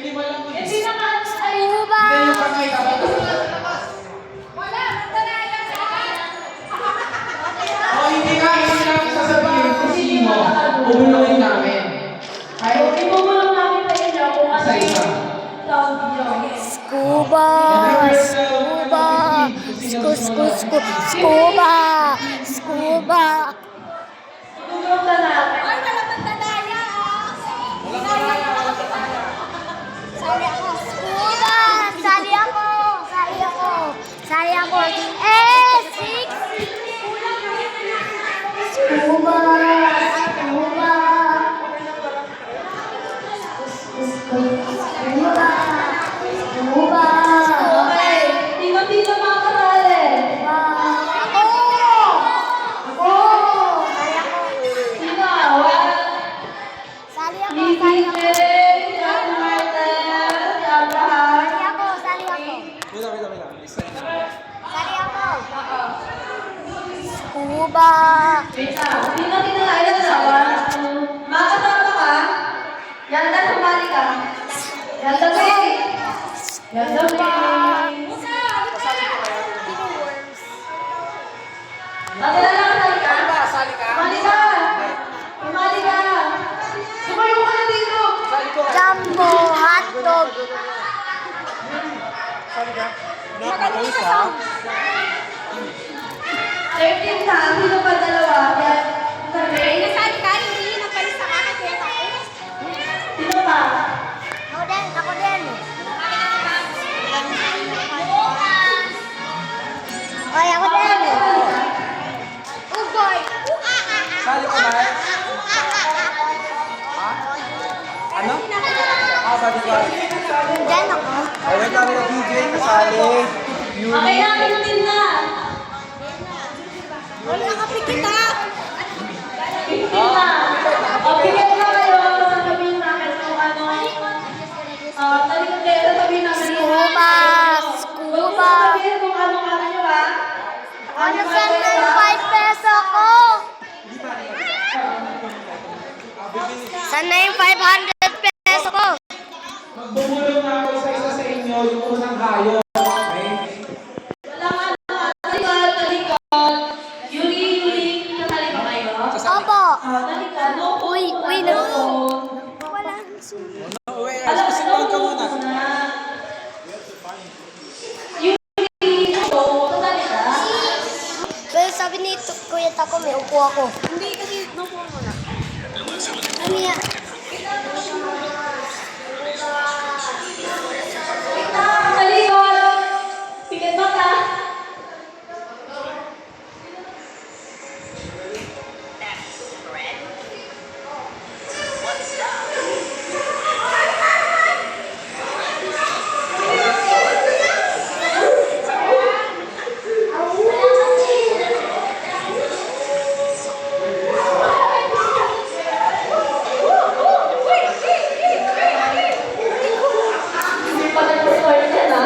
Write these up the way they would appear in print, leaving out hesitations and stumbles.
Lima lang po. Scuba. Hindi namin sasabihin kung sino bubuluhin namin. Kahit Ibubulong namin sa inyo kung ano isa-isa. Scuba. Scuba. Scuba. Scuba. Ibubulong na namin. Scuba. Sali ako. Sali ako. Six. Scuba. Scuba. Scuba. Scuba. Okay. Tino-tino mga kasali. Ako. Sali ako. Sino? Sali ako. Lizzie, si Ate Martel, si Abraham. Sali ako. Sali ako. Scuba. Wait lang. Tino-tino na. Ilan na? Mga kasama ka? Yanda, sumali ka. Yanda, Faye. Yanda, Faye. Nakilala ka, sali ka? Sali ka? Sumali ka. Sumali ka. Sumayo ka na dito. Jumbo hotdog. Nakakawis ka? 13 ka. Sino pa dalawa? Nasali ka, hindi nagpalis sa akin kaya tapos. Sino pa? Ako din. Oy, ako din. Ugoy. Sali ka ba? Ano? Sali ka. Diyan ako. Wait lang na DJ, kasali. Okay na, pinutin na. Wala nakapikit ha. Pinutin na. O, bigyan na kayo. Sasabihin namin kung ano. Talikod kayo. Sasabihin namin kung Scuba. ano. Scuba. Sasabihin kung anong ano nyo ha. Ano saan na yung 5 peso ko? Saan na yung 500 peso ko? Magbubulong na ako sa isa sa inyo yung unang hayo. Okay? Walang ano. Talikod. Yuri. Kasali pa kayo? Opo. Talikod. No. Uy, wala. Uwi, ayos ka muna. Yuri. So, kasali ka? Pero sabi ni Kuya Taco, may upo ako. Hindi, kasi napo mo na. Ano yan? Talikod. Pikit mata. Hindi pa nag-score yan ha.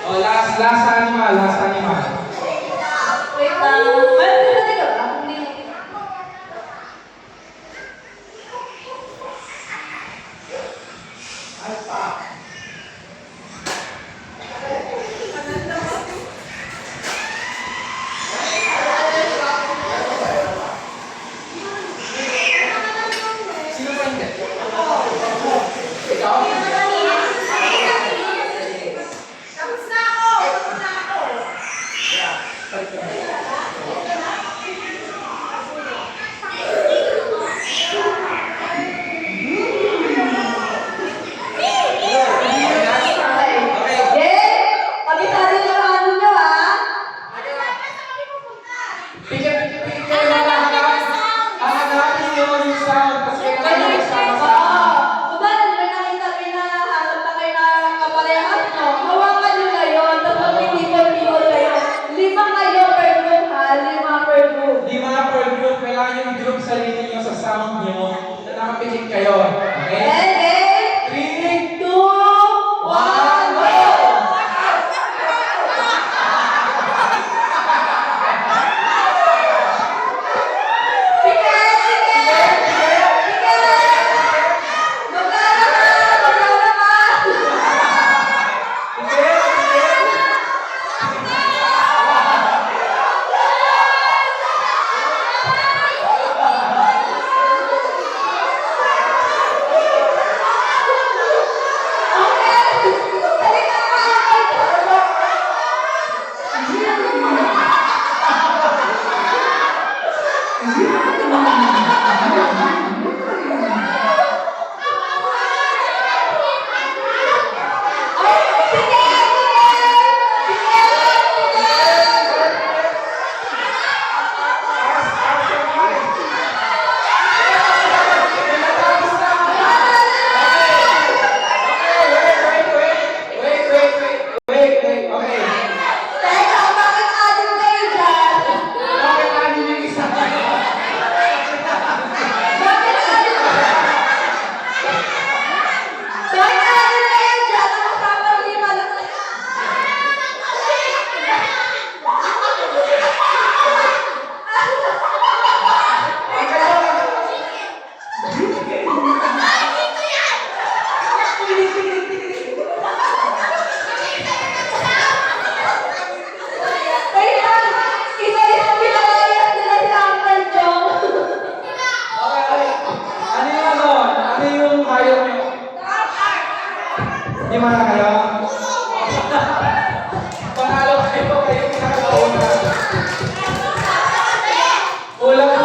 Oh, last animal. Wait lang. Ay, pinatay ka ba? Hindi. Sino pa hindi? Ikaw? kayo. Okay? Ready? 3, 2, 1, go! Wait. Okay. Teka, bakit adim kayo dyan? Bakit natin yung isa? Bakit adim kayo dyan? Ang kasama ni Malaki. Kaya, isa-isa pinalayas nila si Uncle Joe. Okay. Ano yung ano? Ano yung hayop nyo? Hindi man kayo? Panalo kayo pinakakauna. Kulang pa.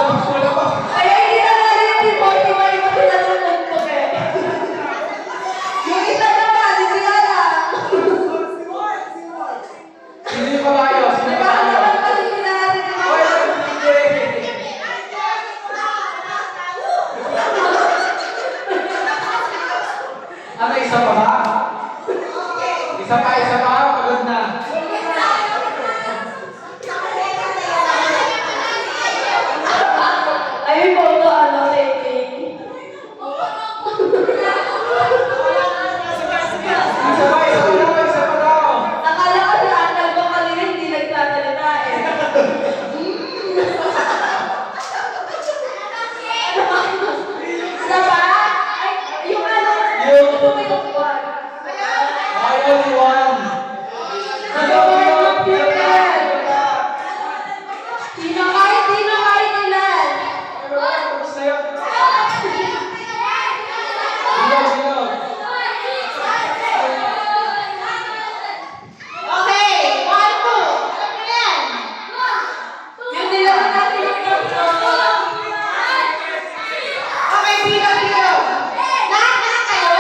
Kaya hindi na natin yung report ni Mario kasi nalulungkot eh. Yung isa naman, hindi alam. Sino pa kayo? Nagkakaroon pa rin sila natin ni Hoy, Mario. hindi. Ano, isa pa ba? Isa pa. Pagod na. Ayun po ito, taking. Isa pa daw. Akala ko si Uncle ko kanina hindi nagsasalita eh. Isa pa? Ay, yung ano, Yung- yung one. I only one. Sino kahit ilan? Tapos na yun. Sino? Okay, 1, 2. Yung nilaman natin yung tatlo. Okay, Pino. Lahat na kayo?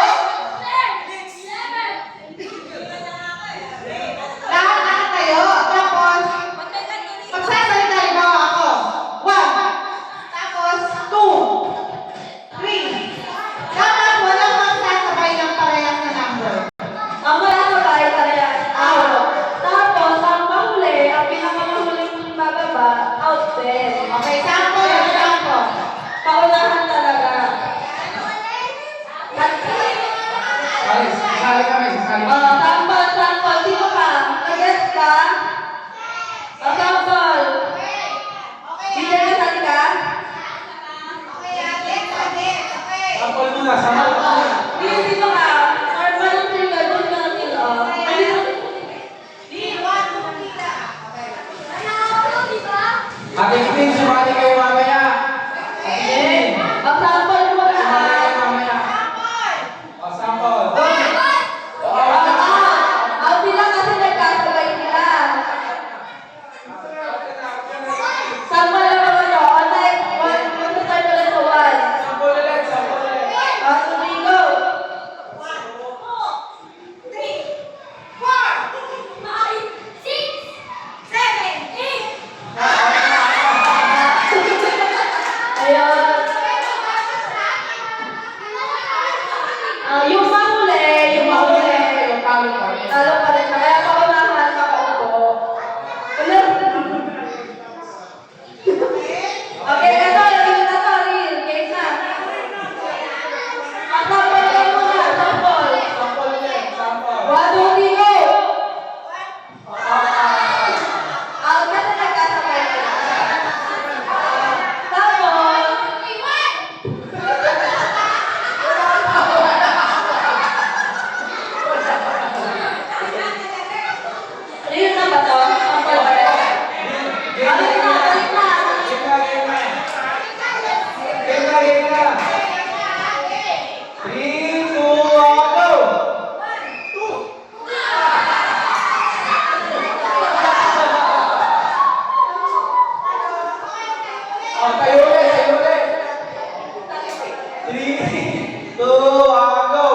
Lahat na kayo. Tapos, magsasalita rin ako. 1. Tapos, 2. 3. Dapat walang magsasabay ng parehas na number. Ang magsasabay parehas, out. Tapos, ang mahuli, ang pinakamahuling bababa, out din. Okay, sample. Paunahan talaga. Sali kami. Sample. Sino ka? Nag-guess ka? Sample. Hindi na sali ka? Sample muna. Sino ka? Normal ang trigger, doon ka lang nila. Ate Queen, sumali kayo mamaya. Ate Queen. Mag-sample mo na. Sumali kayo mamaya. O, sample. Ang sila kasi nagkasabay nila. Sample na mga to. On next, mag-start ulit sa 1. Sample ulit. Tuloy go. Ayun. Yung mahuli. Talo pa rin siya. Kaya paunahan makaupo. Okay, ito. Real. Game na. 3, 2, 1, go! Oh, tayo ulit, tayo ulit. 3, 2, 1, go!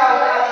Wala